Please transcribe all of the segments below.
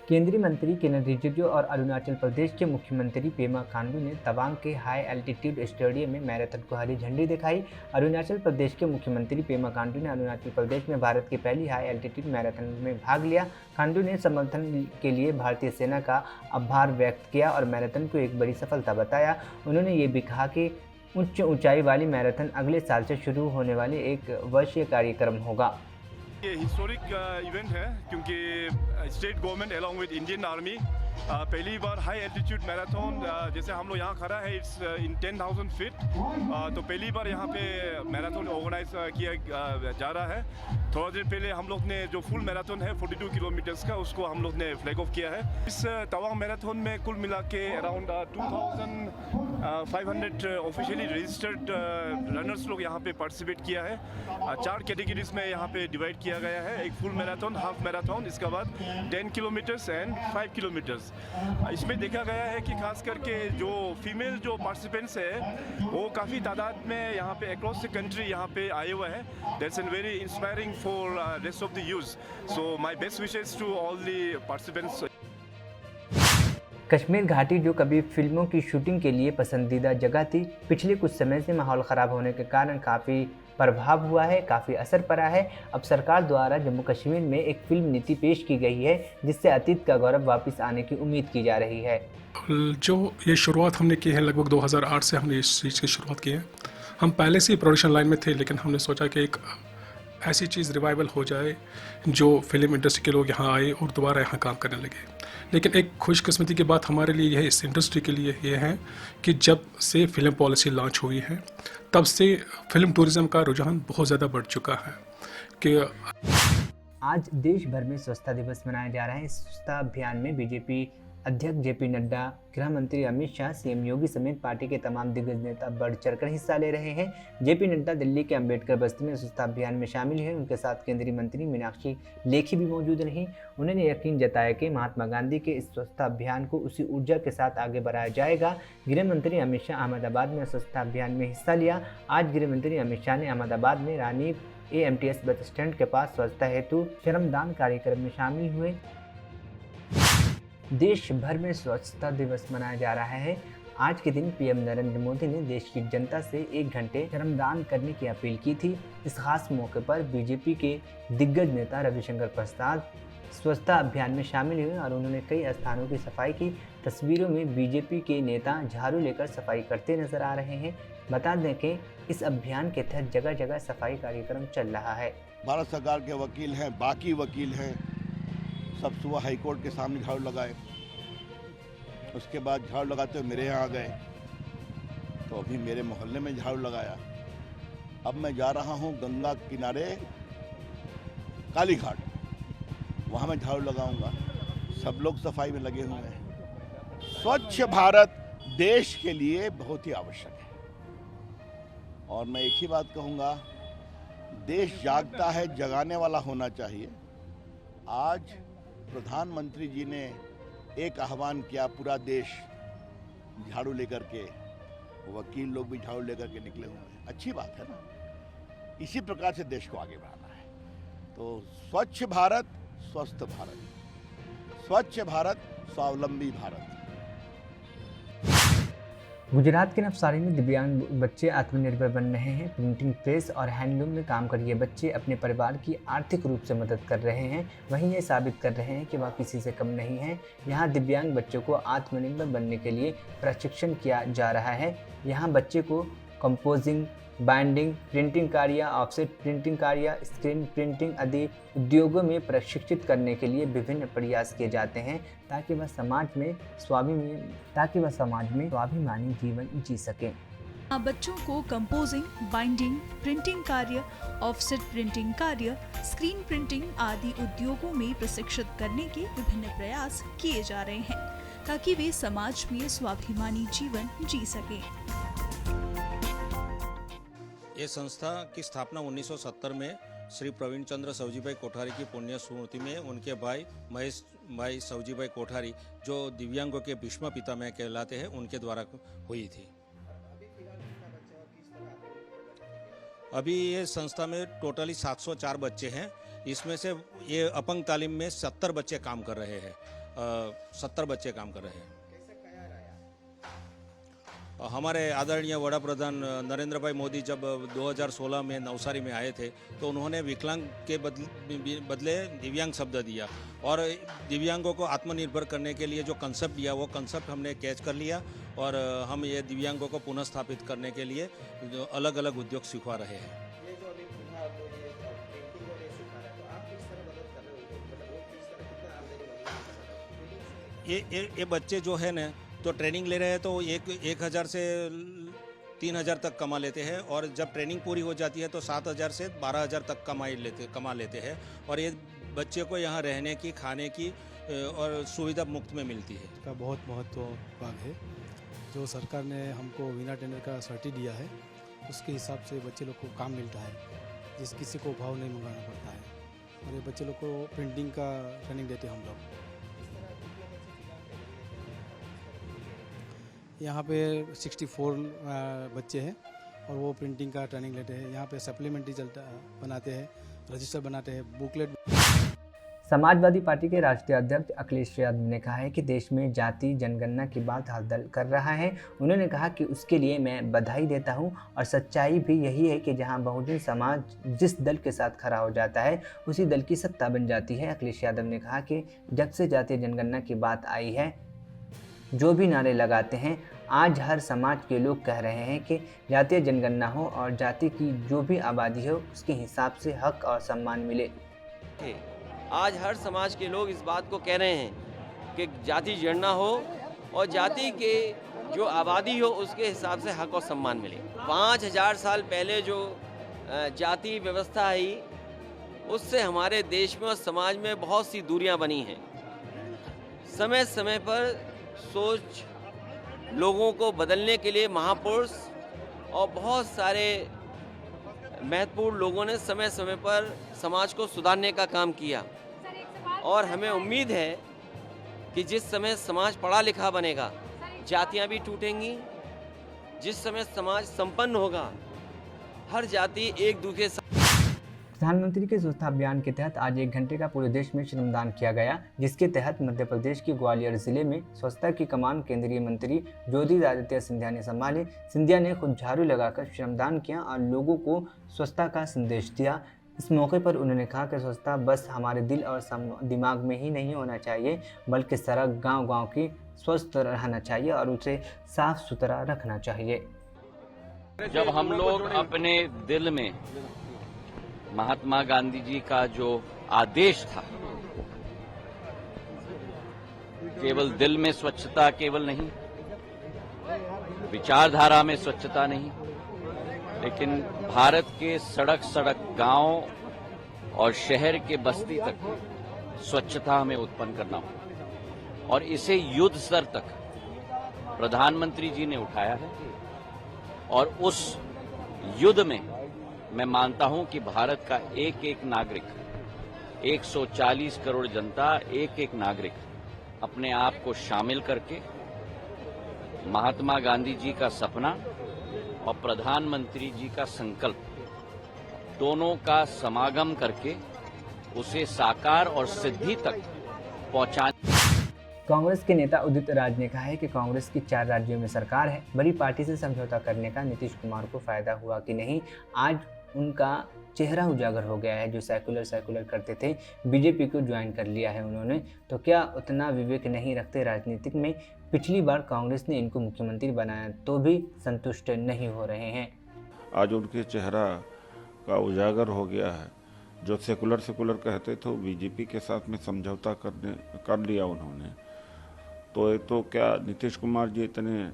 केंद्रीय मंत्री किरेन रिजिजू और अरुणाचल प्रदेश के मुख्यमंत्री पेमा खांडू ने तवांग के हाई एल्टीट्यूड स्टेडियम में मैराथन को हरी झंडी दिखाई। अरुणाचल प्रदेश के मुख्यमंत्री पेमा खांडू ने अरुणाचल प्रदेश में भारत की पहली हाई एल्टीट्यूड मैराथन में भाग लिया। खांडू ने समर्थन के लिए भारतीय सेना का आभार व्यक्त किया और मैराथन को एक बड़ी सफलता बताया। उन्होंने ये भी कहा कि उच्च ऊंचाई वाली मैराथन अगले साल से शुरू होने वाली एक वर्षीय कार्यक्रम होगा। ये हिस्टोरिक इवेंट है क्योंकि state government along with Indian army पहली बार हाई एल्टीट्यूड मैराथन, जैसे हम लोग यहाँ खड़ा है इट्स इन 10,000 फीट, तो पहली बार यहाँ पे मैराथन ऑर्गेनाइज किया जा रहा है। थोड़ा देर पहले हम लोग ने जो फुल मैराथन है 42 किलोमीटर्स का, उसको हम लोग ने फ्लैग ऑफ किया है। इस तवांग मैराथन में कुल मिला के अराउंड 2,500 ऑफिशियली रजिस्टर्ड रनर्स लोग यहाँ पे पार्टिसिपेट किया है। 4 कैटेगरीज में यहाँ पे डिवाइड किया गया है, एक फुल मैराथन, हाफ मैराथन, इसके बाद 10 किलोमीटर्स एंड 5 किलोमीटर्स। इसमें देखा गया है कि खास करके जो फीमेल जो पार्टिसिपेंट्स है वो काफ़ी तादाद में यहाँ पे अक्रॉस द कंट्री यहाँ पे आए हुए हैं। That's an very inspiring for rest of the youth. So my best wishes to all the participants. Kashmir घाटी जो कभी फिल्मों की शूटिंग के लिए पसंदीदा जगह थी, पिछले कुछ समय से माहौल ख़राब होने के कारण काफ़ी प्रभाव हुआ है, काफ़ी असर पड़ा है। अब सरकार द्वारा जम्मू कश्मीर में एक फिल्म नीति पेश की गई है जिससे अतीत का गौरव वापस आने की उम्मीद की जा रही है। जो ये शुरुआत हमने की है, लगभग 2008 से हमने इस चीज़ की शुरुआत की है। हम पहले से ही प्रोडक्शन लाइन में थे, लेकिन हमने सोचा कि एक ऐसी चीज़ रिवाइवल हो जाए जो फिल्म इंडस्ट्री के लोग यहाँ आए और दोबारा यहाँ काम करने लगे। लेकिन एक खुशकिस्मती की बात हमारे लिए यह इस इंडस्ट्री के लिए ये है कि जब से फिल्म पॉलिसी लॉन्च हुई है तब से फिल्म टूरिज़्म का रुझान बहुत ज़्यादा बढ़ चुका है कि आज देश भर में स्वच्छता दिवस मनाया जा रहा है। इस स्वच्छता अभियान में बीजेपी अध्यक्ष जेपी नड्डा, गृह मंत्री अमित शाह, सीएम योगी समेत पार्टी के तमाम दिग्गज नेता बढ़ चढ़कर हिस्सा ले रहे हैं। जेपी नड्डा दिल्ली के अंबेडकर बस्ती में स्वच्छता अभियान में शामिल हुए। उनके साथ केंद्रीय मंत्री मीनाक्षी लेखी भी मौजूद रहीं। उन्होंने यकीन जताया कि महात्मा गांधी के इस स्वच्छता अभियान को उसी ऊर्जा के साथ आगे बढ़ाया जाएगा। गृह मंत्री अमित शाह अहमदाबाद में स्वच्छता अभियान में हिस्सा लिया। आज गृह मंत्री अमित शाह ने अहमदाबाद में रानी AMTS बस स्टैंड के पास स्वच्छता हेतु श्रमदान कार्यक्रम में शामिल हुए। देश भर में स्वच्छता दिवस मनाया जा रहा है। आज के दिन पीएम नरेंद्र मोदी ने देश की जनता से 1 घंटे श्रमदान करने की अपील की थी। इस खास मौके पर बीजेपी के दिग्गज नेता रविशंकर प्रसाद स्वच्छता अभियान में शामिल हुए और उन्होंने कई स्थानों की सफाई की। तस्वीरों में बीजेपी के नेता झाड़ू लेकर सफाई करते नजर आ रहे हैं। बता दें कि इस अभियान के तहत जगह जगह सफाई कार्यक्रम चल रहा है। भारत सरकार के वकील हैं, बाकी वकील हैं, सब सुबह हाई कोर्ट के सामने झाड़ू लगाए, उसके बाद झाड़ू लगाते हुए मेरे यहाँ आ गए, तो अभी मेरे मोहल्ले में झाड़ू लगाया। अब मैं जा रहा हूँ गंगा किनारे काली घाट, वहाँ मैं झाड़ू लगाऊंगा। सब लोग सफाई में लगे हुए हैं। स्वच्छ भारत देश के लिए बहुत ही आवश्यक है और मैं एक ही बात कहूँगा, देश जागता है, जगाने वाला होना चाहिए। आज प्रधानमंत्री जी ने एक आह्वान किया, पूरा देश झाड़ू लेकर के, वकील लोग भी झाड़ू लेकर के निकले हुए हैं। अच्छी बात है ना, इसी प्रकार से देश को आगे बढ़ाना है। तो स्वच्छ भारत, स्वस्थ भारत, स्वच्छ भारत, स्वावलंबी भारत। गुजरात के नवसारी में दिव्यांग बच्चे आत्मनिर्भर बन रहे हैं। प्रिंटिंग प्रेस और हैंडलूम में काम कर ये बच्चे अपने परिवार की आर्थिक रूप से मदद कर रहे हैं। वहीं ये साबित कर रहे हैं कि वह किसी से कम नहीं हैं। यहाँ दिव्यांग बच्चों को आत्मनिर्भर बनने के लिए प्रशिक्षण किया जा रहा है। यहाँ बच्चे को कंपोजिंग, बाइंडिंग, प्रिंटिंग कार्य, ऑफसेट प्रिंटिंग कार्य, स्क्रीन प्रिंटिंग आदि उद्योगों में प्रशिक्षित करने के लिए विभिन्न प्रयास किए जाते हैं ताकि वह समाज में स्वाभिमानी जीवन जी सकें। बच्चों को कंपोजिंग, बाइंडिंग, प्रिंटिंग कार्य, ऑफसेट प्रिंटिंग कार्य, स्क्रीन प्रिंटिंग आदि उद्योगों में प्रशिक्षित करने के विभिन्न प्रयास किए जा रहे हैं ताकि वे समाज में स्वाभिमानी जीवन जी सकें। ये संस्था की स्थापना 1970 में श्री प्रवीण चंद्र सवजीभाई कोठारी की पुण्य स्मृति में उनके भाई महेश भाई सवजीभाई कोठारी, जो दिव्यांगों के भीष्म पितामह कहलाते हैं, उनके द्वारा हुई थी। अभी ये संस्था में टोटली 704 बच्चे हैं। इसमें से ये अपंग तालीम में 70 बच्चे काम कर रहे हैं 70 बच्चे काम कर रहे हैं। हमारे आदरणीय वड़ा प्रधान नरेंद्र भाई मोदी जब 2016 में नवसारी में आए थे तो उन्होंने विकलांग के बदले दिव्यांग शब्द दिया और दिव्यांगों को आत्मनिर्भर करने के लिए जो कंसेप्ट दिया वो कंसेप्ट हमने कैच कर लिया और हम ये दिव्यांगों को पुनः स्थापित करने के लिए अलग अलग उद्योग सिखा रहे हैं। ये बच्चे जो है ना तो ट्रेनिंग ले रहे हैं तो 1,000 से 3,000 तक कमा लेते हैं और जब ट्रेनिंग पूरी हो जाती है तो 7,000 से 12,000 तक कमा लेते हैं और ये बच्चे को यहाँ रहने की, खाने की और सुविधा मुफ्त में मिलती है। इसका बहुत महत्व भाग है। जो सरकार ने हमको बिना टेंडर का सर्टी दिया है उसके हिसाब से बच्चे लोग को काम मिलता है, जिस किसी को भाव नहीं मंगाना पड़ता है और ये बच्चे लोग को प्रिंटिंग का ट्रेनिंग देते हैं हम लोग। यहाँ पे 64 बच्चे हैं और वो प्रिंटिंग का ट्रेनिंग लेते हैं। यहाँ पे सप्लीमेंट्री बनाते हैं, रजिस्टर बनाते हैं, बुकलेट। समाजवादी पार्टी के राष्ट्रीय अध्यक्ष अखिलेश यादव ने कहा है कि देश में जाति जनगणना की बात हल कर रहा है। उन्होंने कहा कि उसके लिए मैं बधाई देता हूं और सच्चाई भी यही है कि जहां बहुजन समाज जिस दल के साथ खड़ा हो जाता है उसी दल की सत्ता बन जाती है। अखिलेश यादव ने कहा कि जब से जातीय जनगणना की बात आई है, जो भी नारे लगाते हैं, आज हर समाज के लोग कह रहे हैं कि जातीय जनगणना हो और जाति की जो भी आबादी हो उसके हिसाब से हक और सम्मान मिले। आज हर समाज के लोग इस बात को कह रहे हैं कि जाति जनगणना हो और जाति के जो आबादी हो उसके हिसाब से हक और सम्मान मिले। 5,000 साल पहले जो जाति व्यवस्था आई उससे हमारे देश में और समाज में बहुत सी दूरियां बनी हैं। समय समय पर सोच लोगों को बदलने के लिए महापुरुष और बहुत सारे महत्वपूर्ण लोगों ने समय समय पर समाज को सुधारने का काम किया और हमें उम्मीद है कि जिस समय समाज पढ़ा लिखा बनेगा जातियां भी टूटेंगी। जिस समय समाज संपन्न होगा हर जाति एक दूसरे से। प्रधानमंत्री के स्वच्छता अभियान के तहत आज 1 घंटे का पूरे देश में श्रमदान किया गया, जिसके तहत मध्य प्रदेश के ग्वालियर जिले में स्वच्छता की कमान केंद्रीय मंत्री ज्योतिरादित्य सिंधिया ने संभाली। सिंधिया ने खुद झाड़ू लगाकर श्रमदान किया और लोगों को स्वच्छता का संदेश दिया। इस मौके पर उन्होंने कहा कि स्वच्छता बस हमारे दिल और दिमाग में ही नहीं होना चाहिए, बल्कि सड़क गांव-गांव की स्वस्थ रहना चाहिए और उसे साफ सुथरा रखना चाहिए। जब हम लोग अपने दिल में महात्मा गांधी जी का जो आदेश था, केवल दिल में स्वच्छता केवल नहीं, विचारधारा में स्वच्छता नहीं, लेकिन भारत के सड़क सड़क गांव और शहर के बस्ती तक स्वच्छता हमें उत्पन्न करना हो और इसे युद्ध स्तर तक प्रधानमंत्री जी ने उठाया है और उस युद्ध में मैं मानता हूं कि भारत का एक एक नागरिक, 140 करोड़ जनता, एक एक नागरिक अपने आप को शामिल करके महात्मा गांधी जी का सपना और प्रधानमंत्री जी का संकल्प दोनों का समागम करके उसे साकार और सिद्धि तक पहुंचाने। कांग्रेस के नेता उदित राज ने कहा है कि कांग्रेस की 4 राज्यों में सरकार है, बड़ी पार्टी से समझौता करने का नीतीश कुमार को फायदा हुआ कि नहीं, आज उनका चेहरा उजागर हो गया है। जो सेकुलर करते थे, बीजेपी को ज्वाइन कर लिया है उन्होंने, तो क्या उतना विवेक नहीं रखते राजनीतिक में? पिछली बार कांग्रेस ने इनको मुख्यमंत्री बनाया तो भी संतुष्ट नहीं हो रहे हैं। आज उनके चेहरा का उजागर हो गया है। जो सेकुलर कहते थे वो बीजेपी के साथ में समझौता कर लिया उन्होंने। तो एक तो क्या नीतीश कुमार जी इतने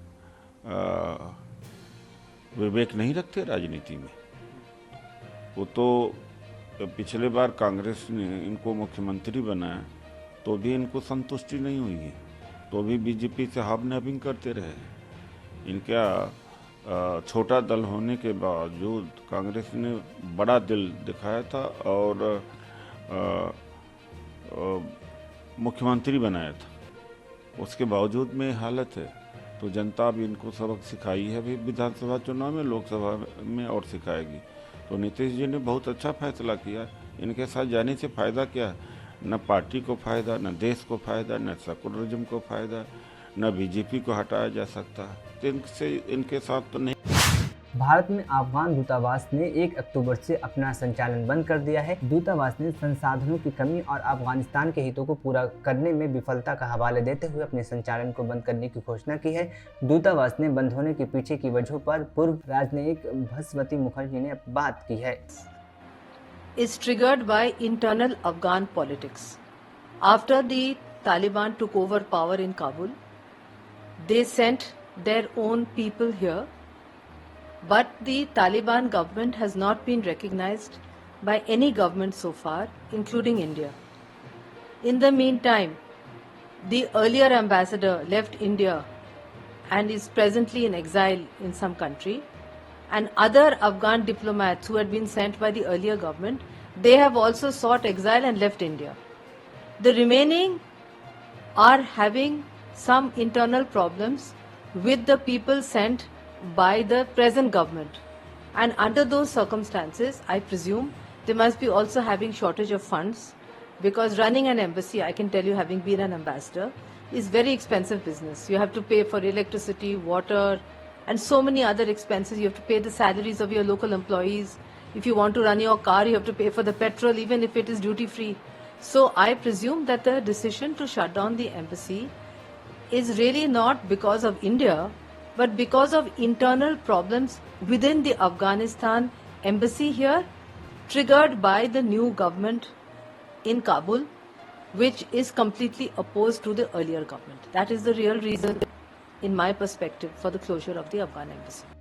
विवेक नहीं रखते राजनीति में? वो तो पिछले बार कांग्रेस ने इनको मुख्यमंत्री बनाया तो भी इनको संतुष्टि नहीं हुई है, तो भी बीजेपी से हाबनैबिंग करते रहे। इनका छोटा दल होने के बावजूद कांग्रेस ने बड़ा दिल दिखाया था और मुख्यमंत्री बनाया था, उसके बावजूद में हालत है। तो जनता भी इनको सबक सिखाई है, अभी विधानसभा चुनाव में, लोकसभा में और सिखाएगी। तो नीतीश जी ने बहुत अच्छा फैसला किया। इनके साथ जाने से फ़ायदा क्या है? न पार्टी को फायदा, न देश को फायदा, न सेकुलरिज्म को फायदा, न बीजेपी को हटाया जा सकता। तो इनके साथ तो नहीं। भारत में अफगान दूतावास ने 1 अक्टूबर से अपना संचालन बंद कर दिया है। दूतावास ने संसाधनों की कमी और अफगानिस्तान के हितों को पूरा करने में विफलता का हवाला देते हुए अपने संचालन को बंद करने की घोषणा की है। दूतावास ने बंद होने के पीछे की वजहों पर पूर्व राजनयिक भस्वती मुखर्जी ने बात की है। Is triggered by internal Afghan politics. After the Taliban took over power in Kabul, they sent their own people here. But the Taliban government has not been recognized by any government so far, including India. In the meantime, the earlier ambassador left India and is presently in exile in some country. And other Afghan diplomats who had been sent by the earlier government, they have also sought exile and left India. The remaining are having some internal problems with the people sent by the present government, and under those circumstances I presume they must be also having shortage of funds, because running an embassy, I can tell you, having been an ambassador, is very expensive business. You have to pay for electricity, water, and so many other expenses. You have to pay the salaries of your local employees. If you want to run your car, you have to pay for the petrol, even if it is duty free. So I presume that the decision to shut down the embassy is really not because of India, but because of internal problems within the Afghanistan embassy here, triggered by the new government in Kabul, which is completely opposed to the earlier government. That is the real reason, in my perspective, for the closure of the Afghan embassy.